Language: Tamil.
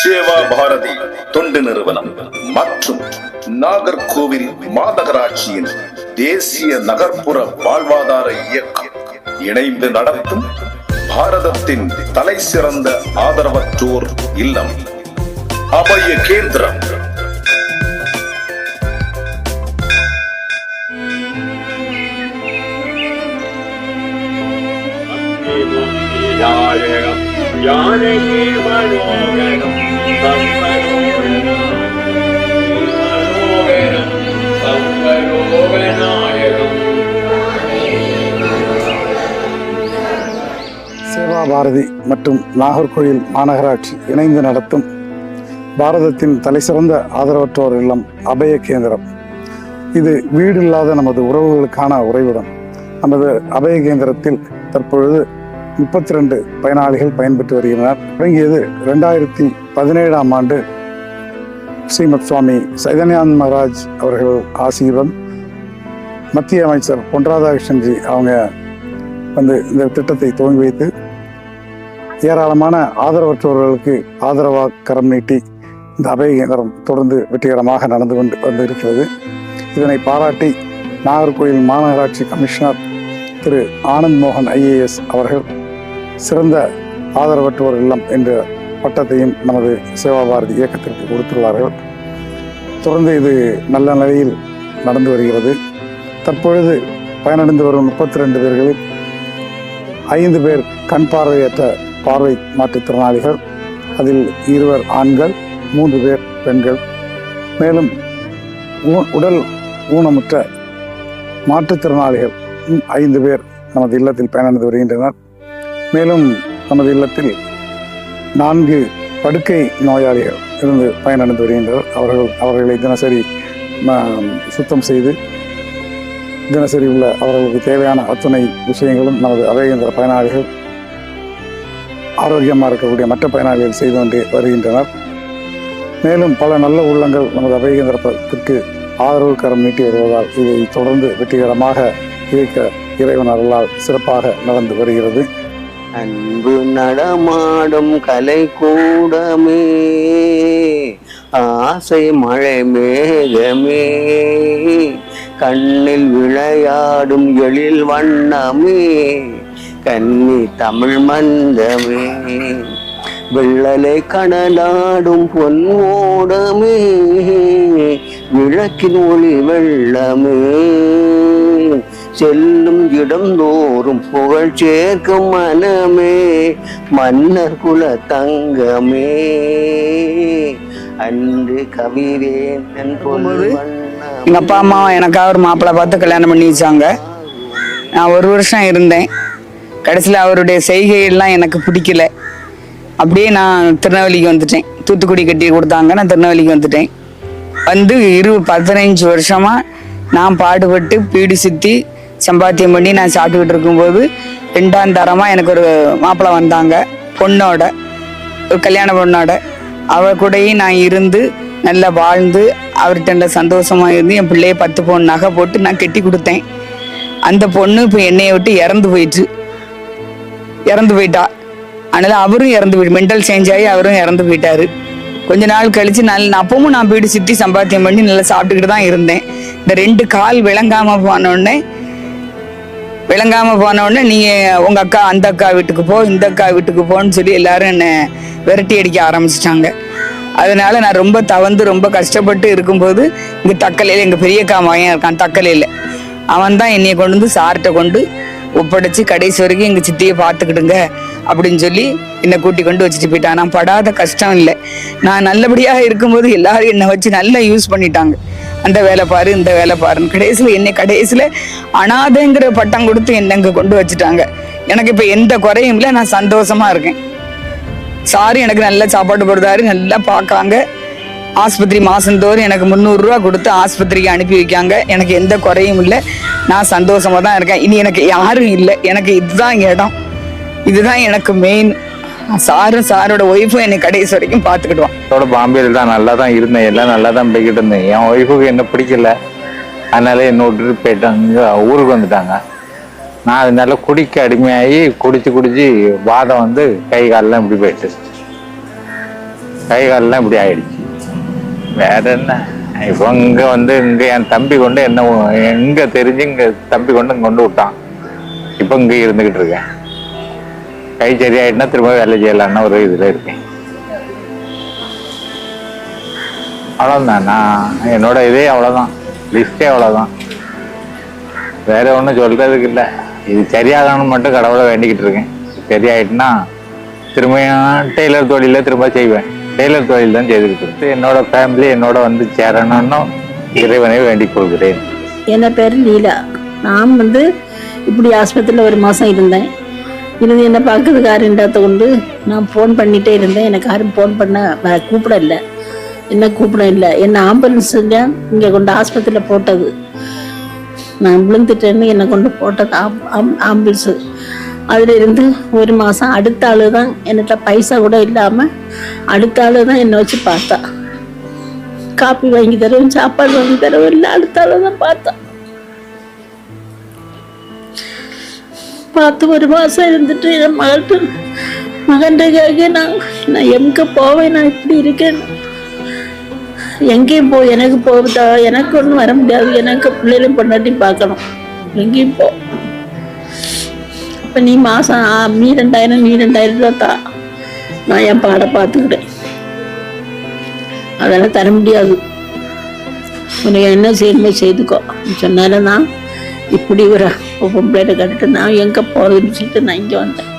சேவா பாரதி தொண்டு நிறுவனம் மற்றும் நாகர்கோவில் மாநகராட்சியின் தேசிய நகர்ப்புற வாழ்வாதார இயக்கம் இணைந்து நடத்தும் பாரதத்தின் தலை சிறந்த ஆதரவற்றோர் இல்லம் அபய கேந்திரம். சேவா பாரதி மற்றும் நாகர்கோவில் மாநகராட்சி இணைந்து நடத்தும் பாரதத்தின் தலைசிறந்த ஆதரவற்றோர் இல்லம் அபய கேந்திரம். இது வீடு இல்லாத நமது உறவுகளுக்கான உறைவிடம். நமது அபய கேந்திரத்தில் தற்பொழுது 32 பயனாளிகள் பயன்பெற்று வருகின்றனர். தொடங்கியது 2017ஆம் ஆண்டு ஸ்ரீமத் சுவாமி சைதன்யானந்த மகாராஜ் அவர்கள் ஆசீர்வாதம், மத்திய அமைச்சர் பொன் ராதாகிருஷ்ணன்ஜி அவங்க இந்த திட்டத்தை துவங்கி வைத்து ஏராளமான ஆதரவற்றவர்களுக்கு ஆதரவாக கரம் நீட்டி இந்த அபய கேந்திரம் தொடர்ந்து வெற்றிகரமாக நடந்து கொண்டு இருக்கிறது. இதனை பாராட்டி நாகர்கோவில் மாநகராட்சி கமிஷனர் திரு ஆனந்த் மோகன் IAS அவர்கள் சிறந்த ஆதரவற்றோர் இல்லம் என்ற பட்டத்தையும் நமது சேவா பாரதி இயக்கத்திற்கு கொடுத்துள்ளார்கள். தொடர்ந்து இது நல்ல நிலையில் நடந்து வருகிறது. தற்பொழுது பயனடைந்து வரும் 32 பேர்களில் 5 பேர் கண் பார்வையற்ற பார்வை மாற்றுத்திறனாளிகள், அதில் 2 ஆண்கள் 3 பேர் பெண்கள். மேலும் உடல் ஊனமுற்ற மாற்றுத்திறனாளிகள் 5 பேர் நமது இல்லத்தில் பயனடைந்து வருகின்றனர். மேலும் நமது இல்லத்தில் 4 படுக்கை நோயாளிகள் இருந்து பயனடைந்து வருகின்றனர். அவர்களை தினசரி சுத்தம் செய்து தினசரி உள்ள அவர்களுக்கு தேவையான அத்துணை விஷயங்களும் நமது அபயகேந்திர பயனாளிகள் ஆரோக்கியமாக இருக்கக்கூடிய மற்ற பயனாளிகள் செய்து கொண்டு வருகின்றனர். மேலும் பல நல்ல உள்ளங்கள் நமது அபயகேந்திரத்திற்கு ஆதரவு கரம் நீட்டி வருவதால் இதை தொடர்ந்து வெற்றிகரமாக இயக்க இறைவன் அருளால் சிறப்பாக நடந்து வருகிறது. அன்பு நடமாடும் கலை கூடமே, ஆசை மழை மேகமே, கண்ணில் விளையாடும் எழில் வண்ணமே, கன்னி தமிழ் மந்தமே, வெள்ளலை கடலாடும் பொன்னோடமே, விளக்கின் ஒளி வெள்ளமே, செல்லும் இடம் தோறும் புகழ் சேர்க்கும் மனமே, மன்னர் குல தங்கமே, அன்று கவிவேந்தன் பொழுது. எங்கள் அப்பா அம்மா எனக்காக ஒரு மாப்பிள்ளை பார்த்து கல்யாணம் பண்ணி வச்சாங்க. நான் 1 வருஷம் இருந்தேன். கடைசியில் அவருடைய செய்கையெல்லாம் எனக்கு பிடிக்கல. அப்படியே நான் திருநெல்வேலிக்கு வந்துட்டேன். தூத்துக்குடி கட்டி கொடுத்தாங்க, நான் திருநெல்வேலிக்கு வந்துட்டேன். வந்து 15 வருஷமாக நான் பாடுபட்டு பீடி சுற்றி சம்பாத்தியம் பண்ணி நான் சாப்பிட்டுக்கிட்டு இருக்கும்போது 2ஆம் தரமாக எனக்கு ஒரு மாப்பிள்ளை வந்தாங்க. பொண்ணோட, ஒரு கல்யாண பொண்ணோட. அவள் கூடயும் நான் இருந்து நல்லா வாழ்ந்து அவர்கிட்ட சந்தோஷமாக இருந்து என் பிள்ளைய 10 பவுன் நகை போட்டு நான் கட்டி கொடுத்தேன். அந்த பொண்ணு இப்போ என்னையை விட்டு இறந்து போயிட்டா. அதனால் அவரும் இறந்து போயிட்டு, மென்டல் சேஞ்ச் ஆகி அவரும் இறந்து போயிட்டாரு. கொஞ்ச நாள் கழிச்சு அப்பவும் நான் வீடு சுற்றி சம்பாத்தியம் பண்ணி நல்லா சாப்பிட்டுக்கிட்டு தான் இருந்தேன். இந்த 2 கால் விளங்காமல் போனோடனே நீங்கள் உங்கள் அக்கா அந்த அக்கா வீட்டுக்கு போ, இந்த அக்கா வீட்டுக்கு போன்னு சொல்லி எல்லாரும் என்னை விரட்டி அடிக்க ஆரம்பிச்சிட்டாங்க. அதனால நான் ரொம்ப தவந்து ரொம்ப கஷ்டப்பட்டு இருக்கும்போது இங்கே தக்கலையில் எங்கள் பெரியக்கா மகன் இருக்கான் தக்கலையில், அவன் தான் என்னையை கொண்டு வந்து சார்கிட்ட கொண்டு ஒப்படைச்சு கடைசி வரைக்கும் எங்கள் சித்தியை பார்த்துக்கிடுங்க அப்படின்னு சொல்லி என்னை கூட்டி கொண்டு வச்சுட்டு போயிட்டான். நான் படாத கஷ்டம் இல்லை. நான் நல்லபடியாக இருக்கும்போது எல்லாரும் என்னை வச்சு நல்லா யூஸ் பண்ணிட்டாங்க. அந்த வேலை பாரு, இந்த வேலை பாருன்னு. கடைசியில் அனாதைங்கிற பட்டம் கொடுத்து என்னை இங்கே கொண்டு வச்சுட்டாங்க. எனக்கு இப்போ எந்த குறையும் இல்லை, நான் சந்தோஷமா இருக்கேன். சாரு எனக்கு நல்ல சாப்பாடு போடுறாரு, நல்லா பார்க்காங்க. ஆஸ்பத்திரி மாதந்தோறும் எனக்கு 300 ரூபா கொடுத்து ஆஸ்பத்திரிக்கு அனுப்பி வைக்காங்க. எனக்கு எந்த குறையும் இல்லை, நான் சந்தோஷமா தான் இருக்கேன். இனி எனக்கு யாரும் இல்லை, எனக்கு இதுதான் இடம், இதுதான் எனக்கு மெயின். சாரோட ஒய்ஃபும் என்னை கடைசி வரைக்கும் பார்த்துக்கிடுவான். பாம்பேல தான் நல்லா தான் இருந்தேன், எல்லாம் நல்லா தான் போய்கிட்டு இருந்தேன். என் ஒய்ஃபுக்கு என்ன பிடிக்கல, அதனால என்ன விட்டுட்டு போயிட்டாங்க, ஊருக்கு வந்துட்டாங்க. நான் அதனால குடிக்க அடிமையாகி குடிச்சு வாதம் வந்து கை காலெல்லாம் இப்படி போயிட்டு கை காலெல்லாம் இப்படி ஆயிடுச்சு. வேற என்ன, இப்போ இங்கே என் தம்பி கொண்டு என்ன எங்கே தெரிஞ்சு இங்கே தம்பி கொண்டு விட்டான். இப்போ இங்கே இருந்துக்கிட்டு இருக்கேன். கை சரியாயிட்டுனா திரும்ப வேலை செய்யலான்னு ஒரு இதில் இருக்கேன். அவ்வளோதான், நான் என்னோட இதே அவ்வளோதான், லிஸ்டே அவ்வளோதான். வேற ஒன்றும் சொல்றதுக்கு இல்லை. இது சரியாகணும்னு மட்டும் கடவுளை வேண்டிக்கிட்டு இருக்கேன். சரியாயிட்டுனா திரும்பியும் டெய்லர் தொழில திரும்ப செய்வேன். டெய்லர் தொழில் தான் செய்துக்கிட்டு இருக்கு. என்னோட ஃபேமிலி என்னோட வந்து சேரணும்னு இறைவனை வேண்டிக் கொள்கிறேன். என் பேர் லீலா. நான் இப்படி ஆஸ்பத்திரியில் ஒரு மாதம் இருந்தேன். இருந்து என்னை பார்க்கறதுக்கு யாருன்றத கொண்டு நான் ஃபோன் பண்ணிகிட்டே இருந்தேன். எனக்கு யாரும் ஃபோன் பண்ண கூப்பிடல, என்ன கூப்பிட இல்லை. என்னை ஆம்புலன்ஸுங்க இங்கே கொண்டு ஆஸ்பத்திரியில் போட்டது. நான் விழுந்துட்டேன்னு என்னை கொண்டு போட்டது ஆம்புலன்ஸு. அதில் இருந்து ஒரு மாதம் அடுத்த ஆள் தான், என்கிட்ட பைசா கூட இல்லாமல் அடுத்த ஆள் தான் என்னை வச்சு பார்த்தா. காப்பி வாங்கி தரவும் சாப்பாடு வாங்கி தரவும் இல்லை, அடுத்த ஆள் தான் பார்த்தா. பார்த்து ஒரு மாதம் இருந்துட்டு என் மகன்கிட்ட நான் எங்கே போவேன், நான் இப்படி இருக்கேன், எங்கேயும் எனக்கு போகுதா, எனக்கு ஒன்றும் வர முடியாது, எனக்கு பிள்ளைகளும் பொண்டாட்டி பார்க்கணும், எங்கேயும் போ. இப்போ நீ மாதம் 2000 ரூபா தான், நான் என் பாட பார்த்துக்கிட்டேன், அதெல்லாம் தர முடியாது, உனக்கு என்ன செய்யணுமோ செய்துக்கோ சொன்னாலும் தான் இப்படி ஒரு பொம்பளைகிட்ட கட்டுட்டு நான் எங்கே போகிறதுன்னு சொல்லிட்டு நான் இங்கே வந்தேன்.